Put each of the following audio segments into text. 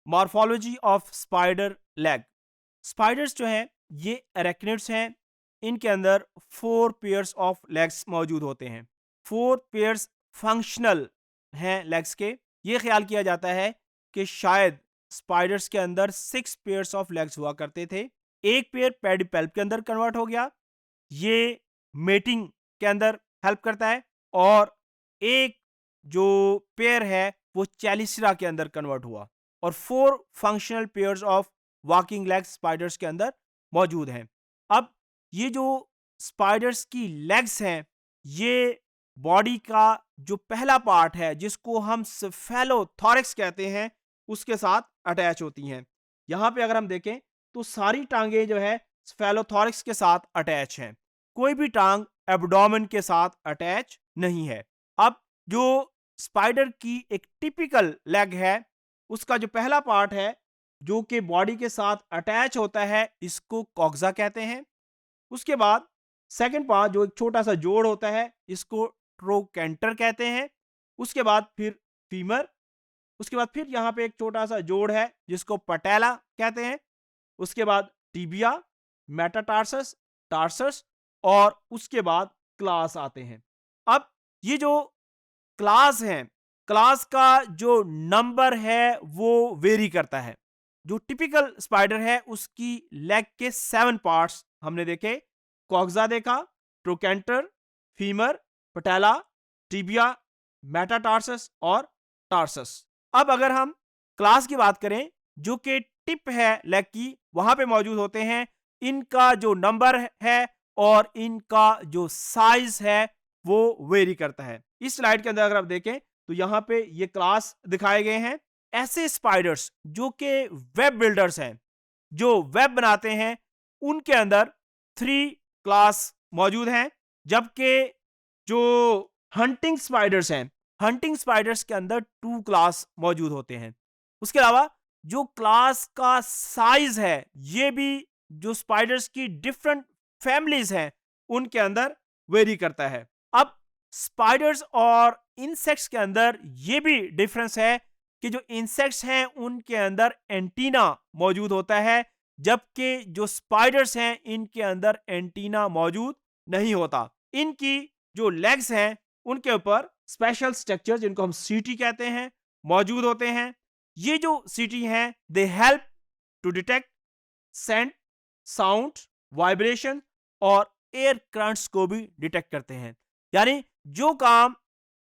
Morphology of spider leg. Spiders जो हैं ये अरेक्निड्स हैं। इनके अंदर 4 पेयर्स ऑफ लेग्स मौजूद होते हैं। 4 पेयर्स फंक्शनल हैं लेग्स के। ये ख्याल किया जाता है कि शायद स्पाइडर्स के अंदर 6 पेयर्स ऑफ लेग्स हुआ करते थे। एक पेयर पेडिपेल्प के अंदर कन्वर्ट हो गया, ये मेटिंग के अंदर हेल्प करता है। और एक जो पेयर है वो चैलिसरा के अंदर कन्वर्ट हुआ। और 4 functional pairs of walking legs spiders के अंदर मौजूद हैं। अब ये जो स्पाइडर्स की लेग्स हैं ये बॉडी का जो पहला पार्ट है जिसको हम सेफेलोथोरैक्स कहते हैं उसके साथ अटैच होती हैं। यहाँ पे अगर हम देखें तो सारी टांगे जो है सेफेलोथोरैक्स के साथ अटैच हैं। कोई भी टांग एब्डोमेन के साथ अटैच नहीं है। अब जो स्पाइडर की एक टिपिकल लेग है उसका जो पहला पार्ट है जो कि बॉडी के साथ अटैच होता है इसको कॉक्सा कहते हैं। उसके बाद सेकंड पार्ट जो एक छोटा सा जोड़ होता है इसको ट्रोकेंटर कहते हैं। उसके बाद फिर फीमर। उसके बाद फिर यहाँ पे एक छोटा सा जोड़ है जिसको पटेला कहते हैं। उसके बाद टिबिया, मेटाटार्सस, टार्सस और उसके बाद क्लास आते हैं। अब ये जो क्लास हैं, क्लास का जो नंबर है वो वेरी करता है। जो टिपिकल स्पाइडर है उसकी लेग के 7 पार्ट्स हमने देखे। कॉक्सा देखा, ट्रोकेंटर, फीमर, पटेला, टिबिया, मेटाटार्सस और टार्सस। अब अगर हम क्लास की बात करें जो कि टिप है लेग की वहां पे मौजूद होते हैं। इनका जो नंबर है और इनका जो साइज है वो वेरी करता है। इस स्लाइड के अंदर अगर आप देखें तो यहाँ पे ये क्लास दिखाए गए हैं। ऐसे स्पाइडर्स जो कि वेब बिल्डर्स हैं, जो वेब बनाते हैं, उनके अंदर 3 क्लास मौजूद हैं। जबकि जो हंटिंग स्पाइडर्स हैं, हंटिंग स्पाइडर्स के अंदर 2 क्लास मौजूद होते हैं। उसके अलावा जो क्लास का साइज है ये भी जो स्पाइडर्स की डिफरेंट फैमिलीज हैं उनके अंदर वेरी करता है। अब स्पाइडर्स और इंसेक्ट्स के अंदर ये भी डिफरेंस है कि जो इंसेक्ट्स हैं उनके अंदर एंटीना मौजूद होता है जबकि जो स्पाइडर्स हैं इनके अंदर एंटीना मौजूद नहीं होता। इनकी जो लेग्स हैं उनके ऊपर स्पेशल स्ट्रक्चर जिनको हम सीटी कहते हैं मौजूद होते हैं। ये जो सीटी हैं they help to detect scent, sound, vibration और एयर करंट्स को भी डिटेक्ट करते हैं। यानी जो काम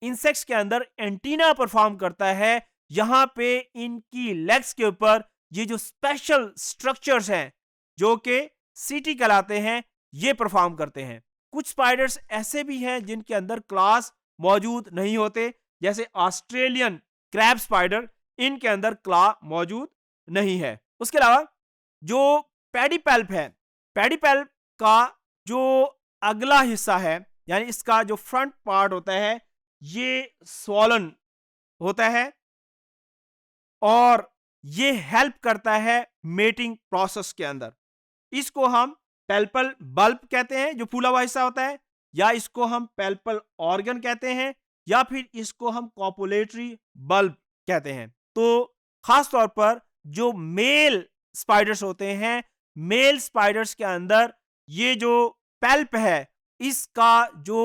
इंसेक्ट्स के अंदर एंटीना परफॉर्म करता है यहां पे इनकी लेग्स के ऊपर ये जो स्पेशल स्ट्रक्चर्स हैं जो कि सीटी कहलाते हैं ये परफॉर्म करते हैं। कुछ स्पाइडर्स ऐसे भी हैं जिनके अंदर क्लास मौजूद नहीं होते, जैसे ऑस्ट्रेलियन क्रैब स्पाइडर, इनके अंदर क्ला मौजूद नहीं है। उसके अलावा जो पेडिपेल्प है, पेडिपेल्प का जो अगला हिस्सा है यानी इसका जो फ्रंट पार्ट होता है ये स्वॉलन होता है और ये हेल्प करता है मेटिंग प्रोसेस के अंदर। इसको हम पेल्पल बल्ब कहते हैं जो फूला हुआ हिस्सा होता है, या इसको हम पेल्पल ऑर्गन कहते हैं, या फिर इसको हम कॉपुलेटरी बल्ब कहते हैं। तो खास तौर पर जो मेल स्पाइडर्स होते हैं, मेल स्पाइडर्स के अंदर ये जो पेल्प है इसका जो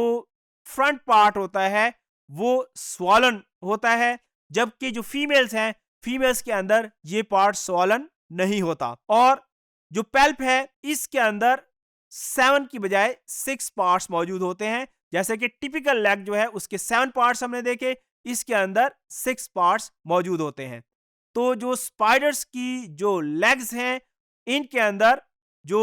फ्रंट पार्ट होता है वो स्वॉलन होता है, जबकि जो फीमेल्स हैं फीमेल्स के अंदर ये पार्ट स्वॉलन नहीं होता। और जो पेल्प है इसके अंदर 7 की बजाय 6 पार्ट्स मौजूद होते हैं। जैसे कि टिपिकल लेग जो है उसके 7 पार्ट्स हमने देखे, इसके अंदर 6 पार्ट्स मौजूद होते हैं। तो जो स्पाइडर्स की जो लेग्स हैं इनके अंदर जो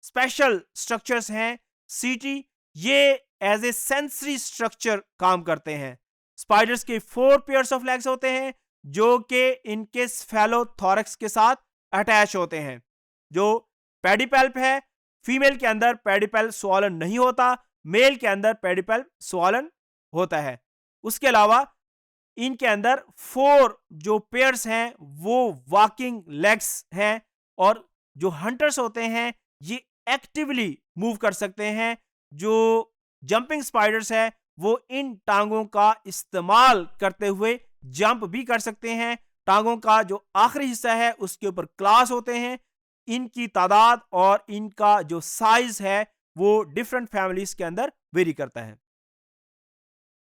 स्पेशल स्ट्रक्चर्स हैं सीटी, ये एज ए सेंसरी स्ट्रक्चर काम करते हैं। स्पाइडर्स के 4 पेयर्स ऑफ लेग्स होते हैं जो कि इनके स्फेलोथोरैक्स के साथ अटैच होते हैं। जो पेडिपेल्प है, फीमेल के अंदर पेडिपेल्प स्वॉलन नहीं होता, मेल के अंदर पेडिपेल्प स्वॉलन होता है। उसके अलावा इनके अंदर 4 जो पेयर्स हैं वो वॉकिंग लेग्स हैं और जो हंटर्स होते हैं ये एक्टिवली मूव कर सकते हैं। जो जंपिंग स्पाइडर्स है वो इन टांगों का इस्तेमाल करते हुए जंप भी कर सकते हैं टांगों का जो आखिरी हिस्सा है उसके ऊपर क्लास होते हैं। इनकी तादाद और इनका जो साइज है वो डिफरेंट फैमिलीज के अंदर वेरी करता है।